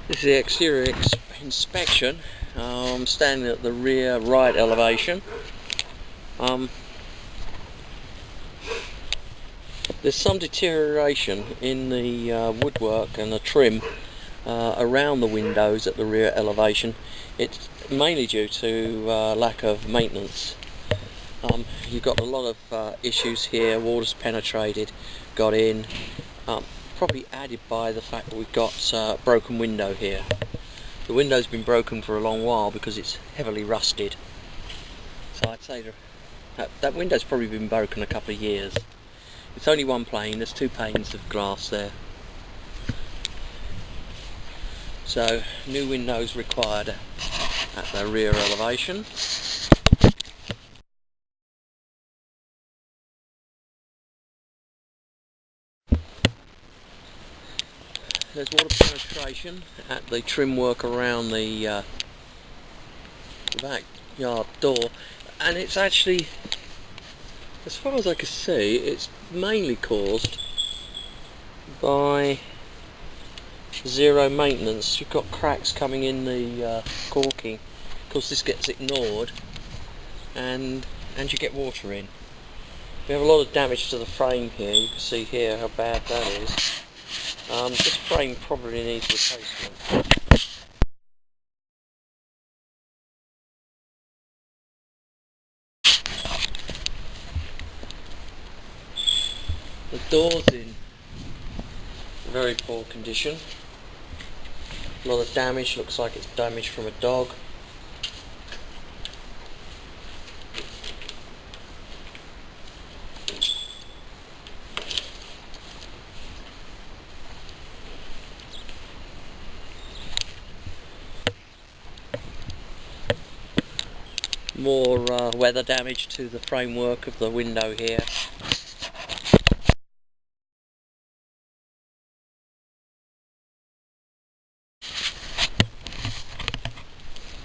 This is the exterior inspection. I'm standing at the rear right elevation. There's some deterioration in the woodwork and the trim around the windows at the rear elevation. It's mainly due to lack of maintenance. You've got a lot of issues here. Water's penetrated, got in. Probably added by the fact that we've got a broken window here. The window's been broken for a long while because it's heavily rusted. So I'd say that window's probably been broken a couple of years. It's only one pane, there's two panes of glass there. So new windows required at the rear elevation. There's water penetration at the trim work around the backyard door, and it's actually, as far as I can see, it's mainly caused by zero maintenance. You've got cracks coming in the caulking. Of course, this gets ignored, and you get water in. We have a lot of damage to the frame here. You can see here how bad that is. This frame probably needs replacement. The door's in very poor condition. A lot of damage, looks like it's damage from a dog. More weather damage to the framework of the window here.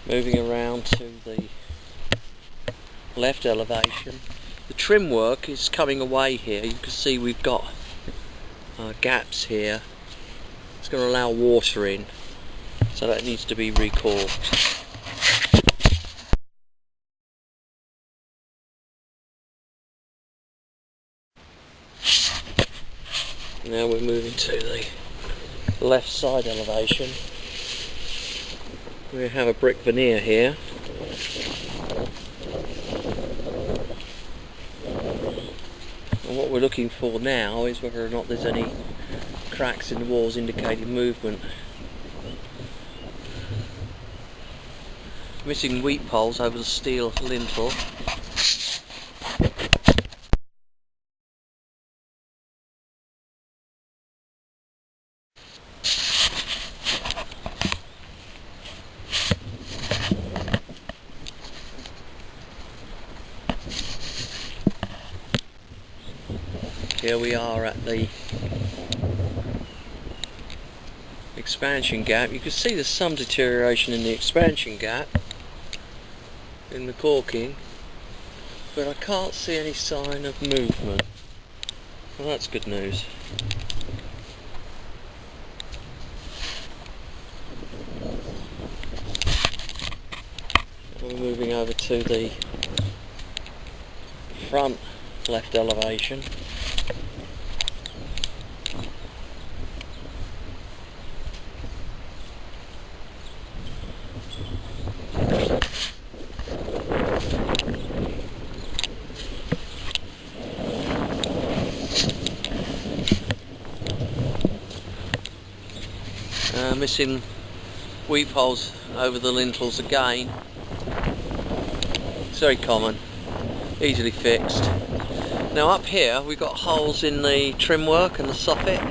Moving around to the left elevation, the trim work is coming away here. You can see we've got gaps here. It's going to allow water in, so that needs to be recaulked. Now we're moving to the left side elevation. We have a brick veneer here. And what we're looking for now is whether or not there's any cracks in the walls indicating movement. Missing wheat poles over the steel lintel. Here we are at the expansion gap. You can see there's some deterioration in the expansion gap in the caulking, but I can't see any sign of movement. Well, that's good news. We're moving over to the front left elevation. Missing weep holes over the lintels again. It's very common, easily fixed. Now up here we've got holes in the trim work and the soffit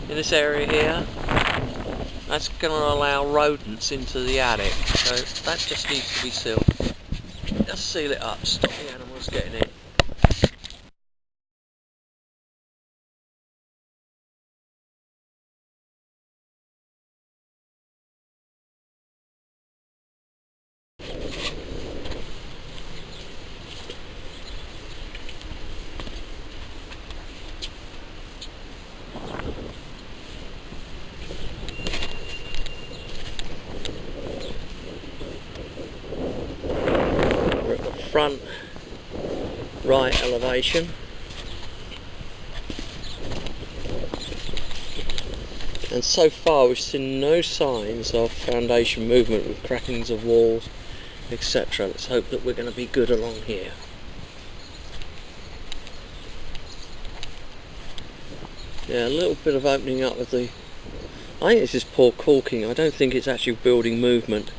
in this area here. That's going to allow rodents into the attic, so that just needs to be sealed. Just seal it up, stop the animals getting in. front right elevation. And so far we've seen no signs of foundation movement with crackings of walls, etc. Let's hope that we're going to be good along here. Yeah, a little bit of opening up of the... I think this is poor caulking. I don't think it's actually building movement.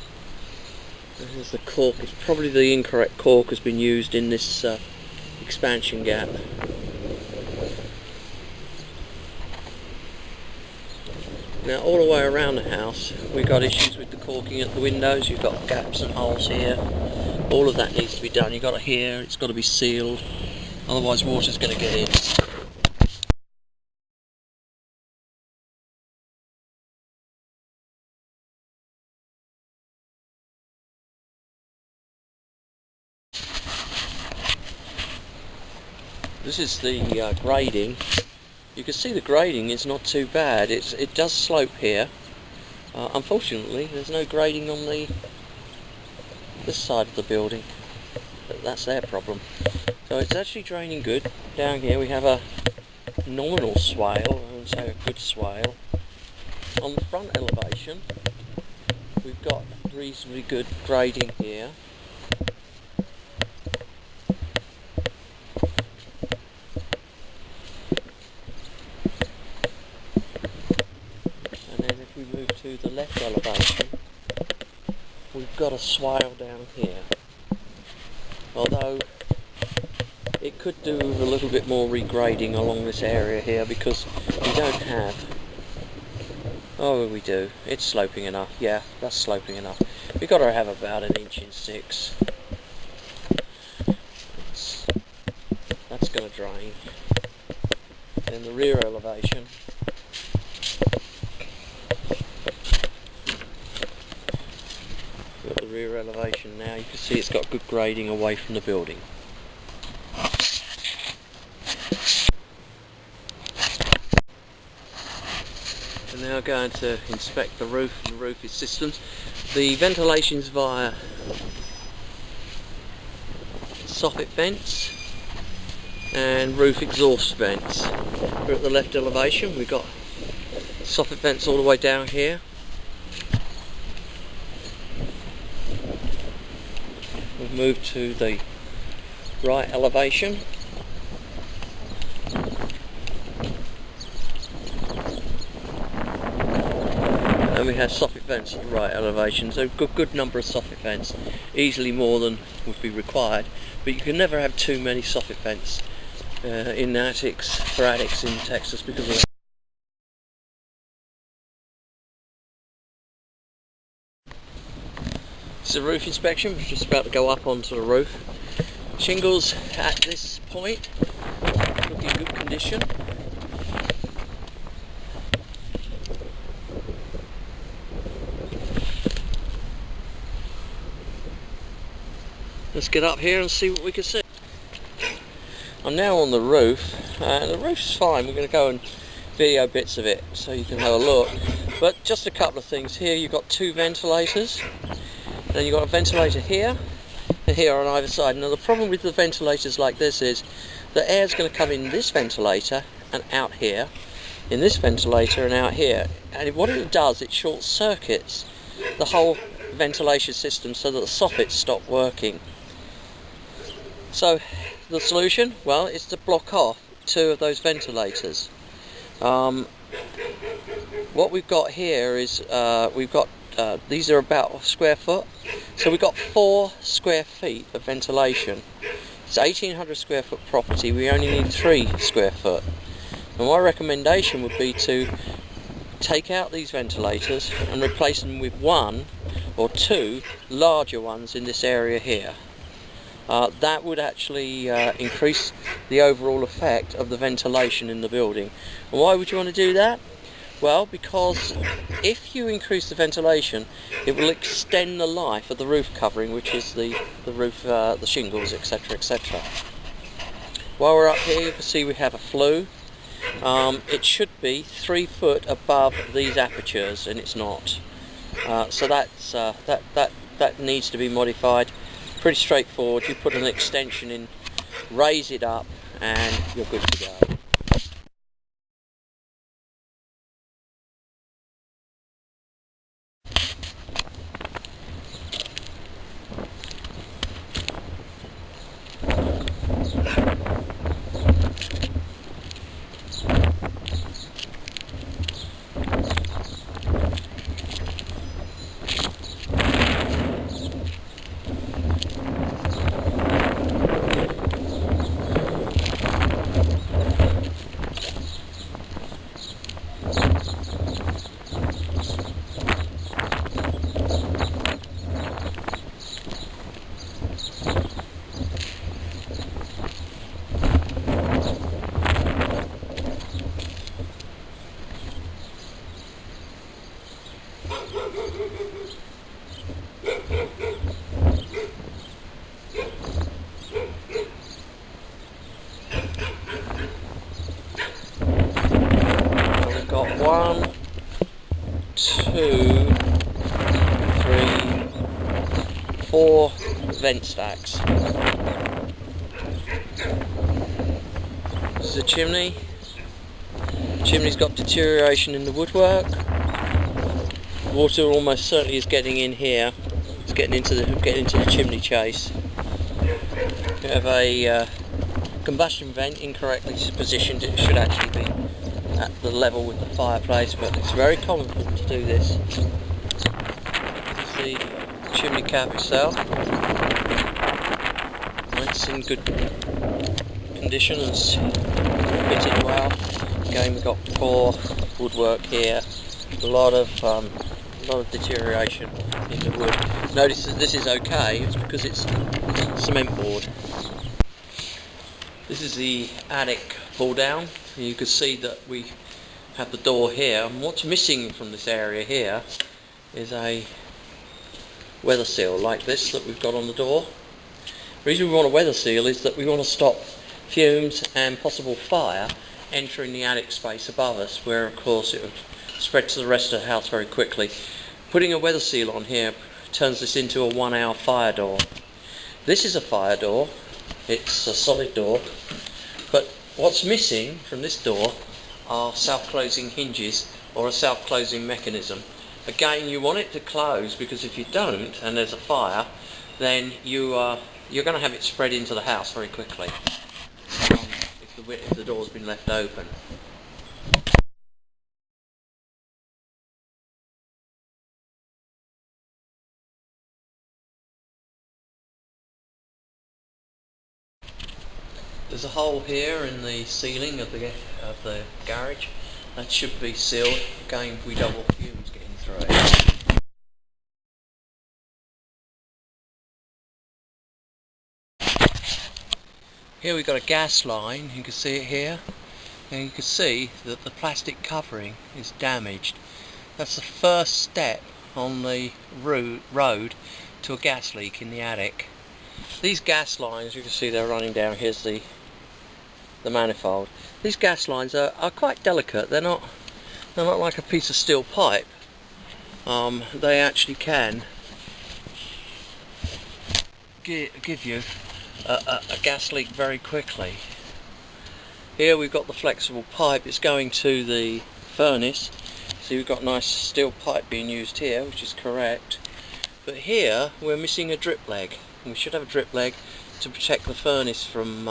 There's the cork. It's probably the incorrect cork has been used in this expansion gap. Now all the way around the house we've got issues with the caulking at the windows. You've got gaps and holes here. All of that needs to be done. You've got it here, it's got to be sealed, otherwise water's going to get in. This is the grading. You can see the grading is not too bad. It does slope here. Unfortunately, there's no grading on this side of the building. But that's their problem. So it's actually draining good. Down here we have a nominal swale, I wouldn't say a good swale. On the front elevation, we've got reasonably good grading here. Move to the left elevation, we've got a swale down here, although it could do with a little bit more regrading along this area here, because we don't have... Oh, we do. It's sloping enough. Yeah, that's sloping enough. We've got to have about 1 inch in 6. That's going to drain. Then the rear elevation, rear elevation now, you can see it's got good grading away from the building. We're now going to inspect the roof and the roof systems. The ventilation's via soffit vents and roof exhaust vents. We're at the left elevation, we've got soffit vents all the way down here. We've moved to the right elevation. And we have soffit vents at the right elevation, so a good number of soffit vents, easily more than would be required, but you can never have too many soffit vents in attics, for attics in Texas, because of that. It's a roof inspection. We're just about to go up onto the roof. Shingles at this point look in good condition. Let's get up here and see what we can see. I'm now on the roof, and the roof's fine. We're going to go and video bits of it so you can have a look. But just a couple of things. Here you've got 2 ventilators. Then you've got a ventilator here and here on either side. Now the problem with the ventilators like this is the air's going to come in this ventilator and out here, in this ventilator and out here. And what it does, it short circuits the whole ventilation system so that the soffits stop working. So the solution, well, is to block off 2 of those ventilators. What we've got here is these are about a square foot, so we've got 4 square feet of ventilation. It's 1,800 square foot property, we only need 3 square foot. And my recommendation would be to take out these ventilators and replace them with 1 or 2 larger ones in this area here. That would actually increase the overall effect of the ventilation in the building. And why would you want to do that? Well, because if you increase the ventilation, it will extend the life of the roof covering, which is the roof, the shingles, etc, etc. While we're up here, you can see we have a flue. It should be 3 foot above these apertures, and it's not. So that needs to be modified. Pretty straightforward. You put an extension in, raise it up, and you're good to go. We've got 1, 2, 3, 4 vent stacks. This is a chimney. Chimney's got deterioration in the woodwork. Water almost certainly is getting in here. It's getting into the chimney chase. We have a combustion vent incorrectly positioned. It should actually be at the level with the fireplace, but it's very common for them to do this. This is the chimney cap itself. It's in good condition and fitted well. Again, we've got poor woodwork here. A lot of deterioration in the wood. Notice that this is okay. It's because it's cement board. This is the attic pull down. You can see that we have the door here, and what's missing from this area here is a weather seal like this that we've got on the door. The reason we want a weather seal is that we want to stop fumes and possible fire entering the attic space above us, where of course it would spread to the rest of the house very quickly. Putting a weather seal on here turns this into a 1-hour fire door. This is a fire door. It's a solid door, but what's missing from this door are self-closing hinges or a self-closing mechanism. Again, you want it to close, because if you don't and there's a fire, then you're going to have it spread into the house very quickly if the door's been left open. There's a hole here in the ceiling of the garage. That should be sealed. Again, we double fumes getting through it. Here we've got a gas line. You can see it here. And you can see that the plastic covering is damaged. That's the first step on the road to a gas leak in the attic. These gas lines, you can see they're running down. Here's the manifold. These gas lines are quite delicate. They're not like a piece of steel pipe. They actually can give you a gas leak very quickly. Here we've got the flexible pipe. It's going to the furnace. See, we've got nice steel pipe being used here, which is correct. But here we're missing a drip leg. We should have a drip leg to protect the furnace from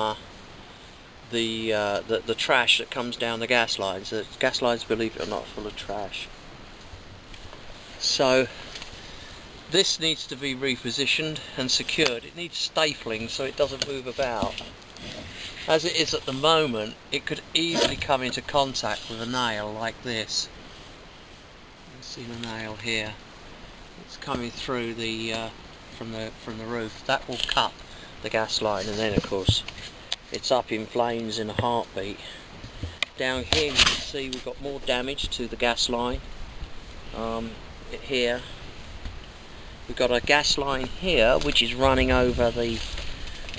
the trash that comes down the gas lines. The gas lines, believe it or not, are full of trash. So this needs to be repositioned and secured. It needs stapling so it doesn't move about. As it is at the moment, it could easily come into contact with a nail like this. You can see the nail here. It's coming through the from the roof. That will cut the gas line, and then of course it's up in flames in a heartbeat. Down here you can see we've got more damage to the gas line. Here we've got a gas line here which is running over the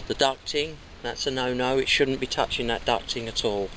ducting. That's a no-no. It shouldn't be touching that ducting at all.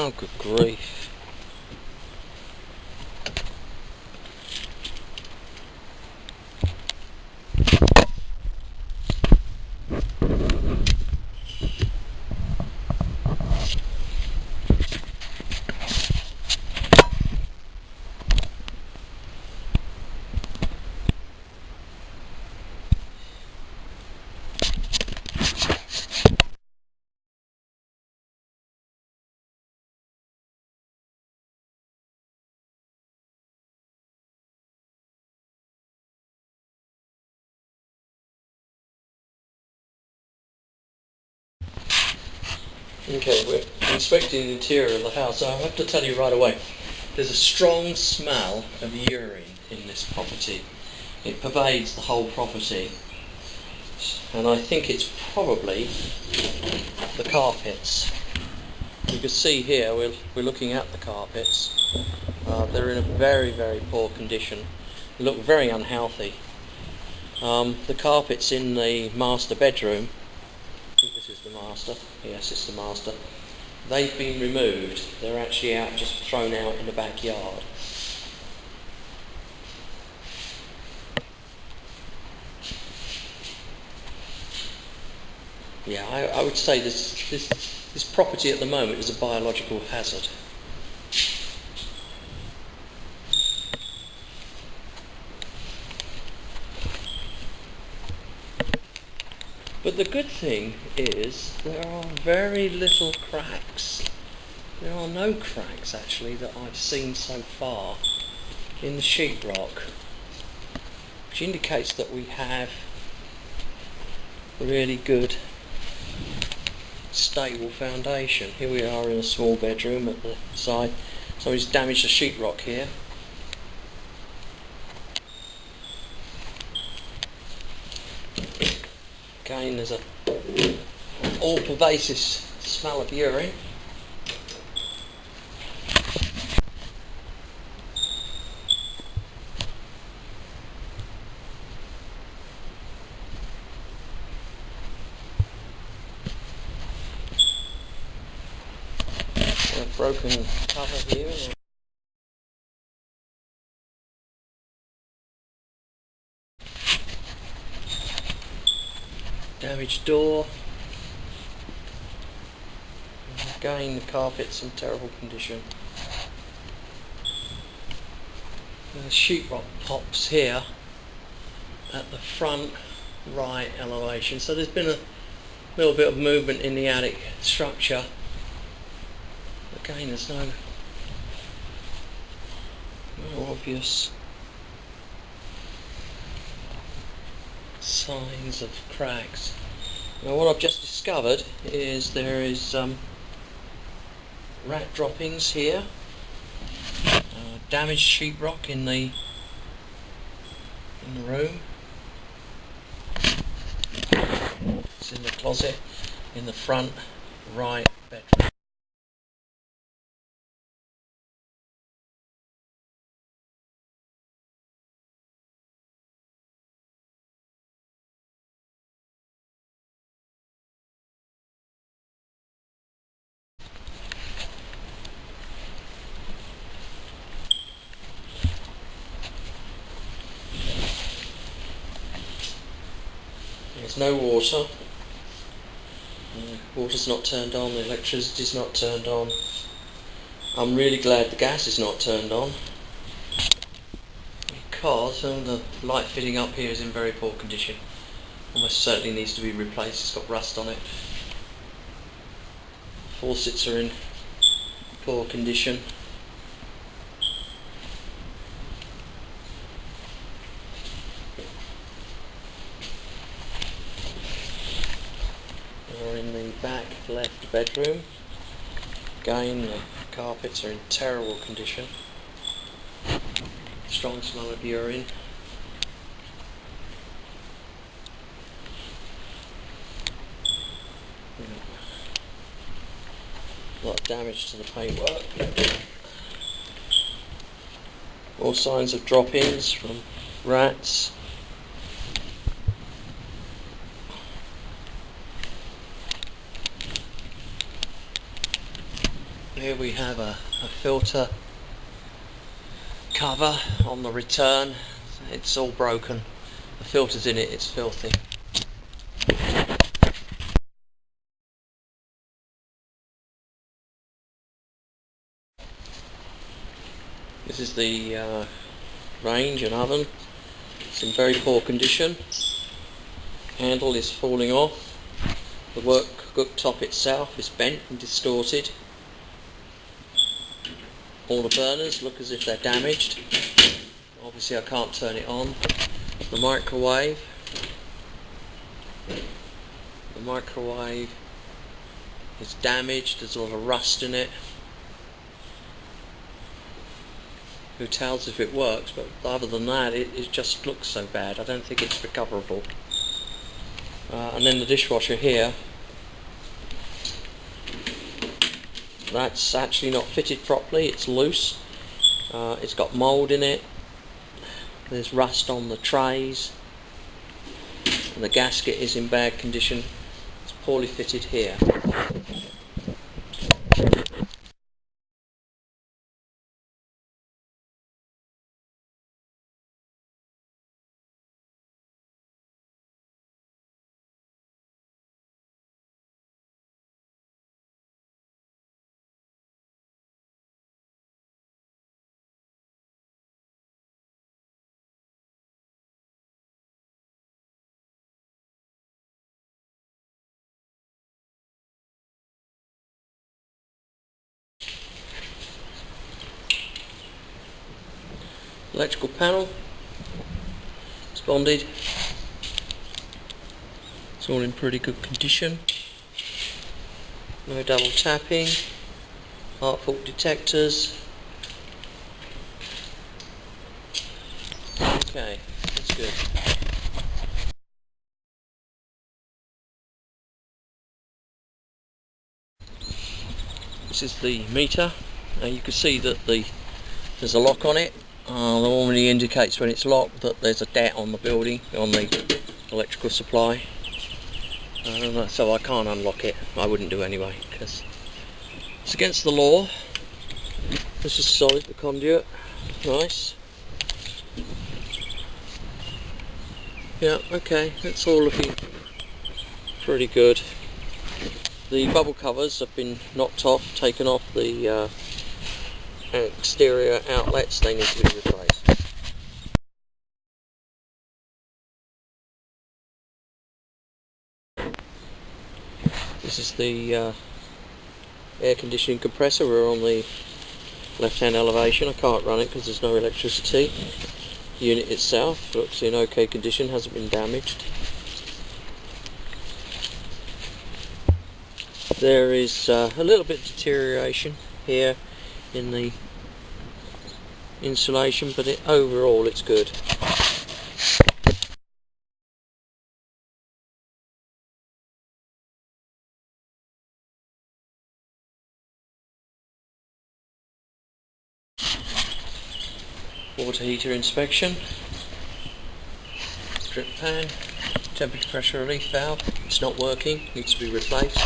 Oh, good grief. Okay, we're inspecting the interior of the house. I have to tell you right away, there's a strong smell of urine in this property. It pervades the whole property, and I think it's probably the carpets. You can see here we're looking at the carpets. They're in a very, very poor condition. They look very unhealthy. The carpets in the master bedroom, I think this is the master, yes, it's the master, they've been removed. They're actually out, just thrown out in the backyard. Yeah, I would say this property at the moment is a biological hazard. But the good thing is there are very little cracks. There are no cracks actually that I've seen so far in the sheetrock, which indicates that we have a really good stable foundation. Here we are in a small bedroom at the side. Somebody's damaged the sheetrock here. Again, there's a all-pervasive smell of urine. A broken cover here. Damaged door. Again, the carpet's in terrible condition. The sheetrock pops here at the front right elevation. So there's been a little bit of movement in the attic structure. Again, there's no obvious signs of cracks. Now what I've just discovered is there is rat droppings here, damaged sheetrock in the room. It's in the closet in the front right bedroom. There's no water. The water's not turned on, the electricity's not turned on. I'm really glad the gas is not turned on, because the light fitting up here is in very poor condition. Almost certainly needs to be replaced, it's got rust on it. Faucets are in poor condition. We're in the back left bedroom. Again, the carpets are in terrible condition. Strong smell of urine. A lot of damage to the paintwork. All signs of drop-ins from rats. Here we have a filter cover on the return. It's all broken. The filter's in it, it's filthy. This is the range and oven. It's in very poor condition. Handle is falling off. The cooktop itself is bent and distorted. All the burners look as if they're damaged. Obviously I can't turn it on. The microwave is damaged, there's a lot of rust in it. Who tells if it works, but other than that it just looks so bad. I don't think it's recoverable. And then the dishwasher here, that's actually not fitted properly, it's loose. It's got mould in it. There's rust on the trays. And the gasket is in bad condition. It's poorly fitted here. Electrical panel, it's bonded, it's all in pretty good condition, no double tapping, arc fault detectors. Okay, that's good. This is the meter. Now you can see that there's a lock on it. Normally indicates when it's locked that there's a debt on the building, on the electrical supply. So I can't unlock it. I wouldn't do anyway, because it's against the law. This is solid, the conduit. Nice. Yeah, okay, that's all looking pretty good. The bubble covers have been knocked off, taken off the exterior outlets. They need to be replaced. This is the air conditioning compressor. We're on the left hand elevation. I can't run it because there's no electricity. The unit itself looks in okay condition, hasn't been damaged. There is a little bit of deterioration here in the insulation, but overall it's good. Water heater inspection, drip pan, temperature pressure relief valve, it's not working, needs to be replaced.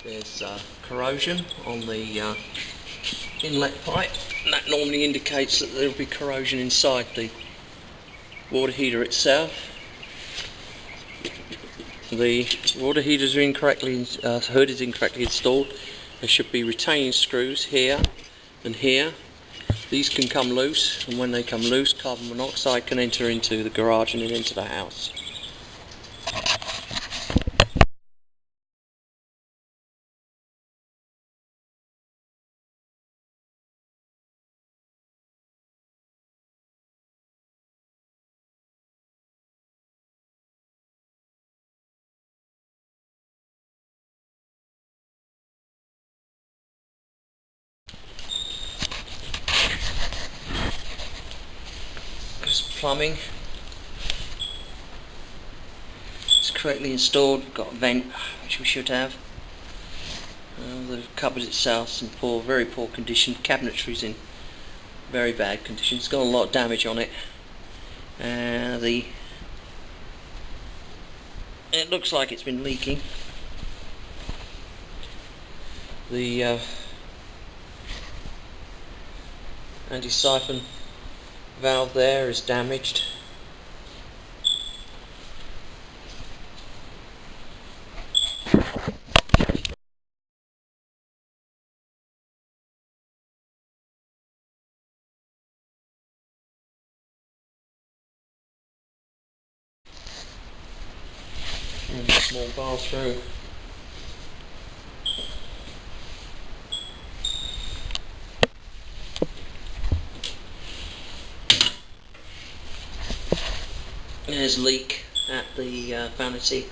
There's corrosion on the inlet pipe, and that normally indicates that there will be corrosion inside the water heater itself. The water heater is incorrectly, hood is incorrectly installed. There should be retaining screws here and here. These can come loose, and when they come loose, carbon monoxide can enter into the garage and then into the house. Plumbing, it's correctly installed, got a vent which we should have. The cupboard itself is in very poor condition, cabinetry is in very bad condition, it's got a lot of damage on it. The It looks like it's been leaking. The anti-siphon valve there is damaged. In a small bathroom. There's a leak at the vanity.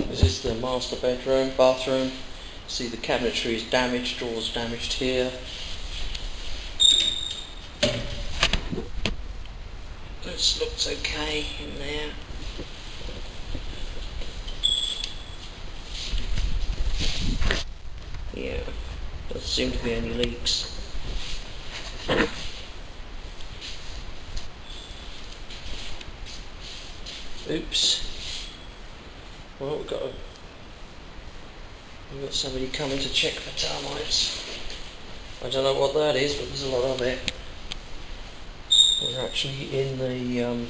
This is the master bathroom. See the cabinetry is damaged, drawers damaged here. This looks okay in there. Yeah, doesn't seem to be any leaks. Oops. Well, we've got somebody coming to check for termites. I don't know what that is, but there's a lot of it. We're actually in the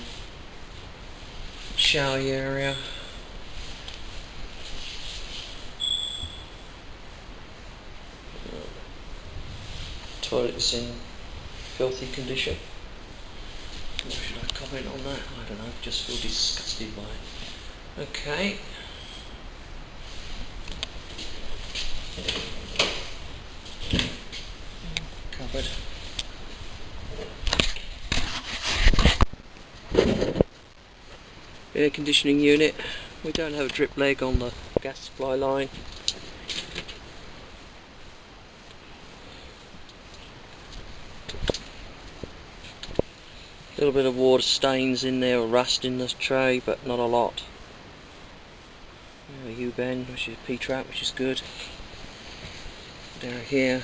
shower area. Toilet is in filthy condition. Or should I comment on that? I don't know, I just feel disgusted by it. Okay. Covered. Air conditioning unit. We don't have a drip leg on the gas supply line. A little bit of water stains in there, or rust in the tray, but not a lot. U-bend, which is P-trap, which is good. Down here.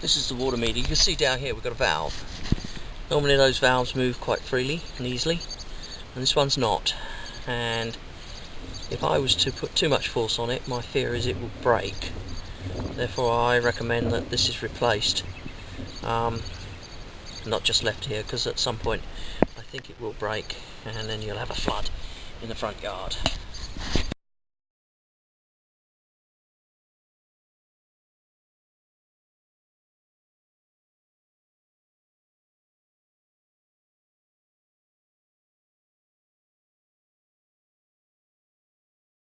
This is the water meter. You can see down here we've got a valve. Normally those valves move quite freely and easily, and this one's not. And if I was to put too much force on it, my fear is it will break. Therefore I recommend that this is replaced, not just left here, because at some point I think it will break and then you'll have a flood in the front yard.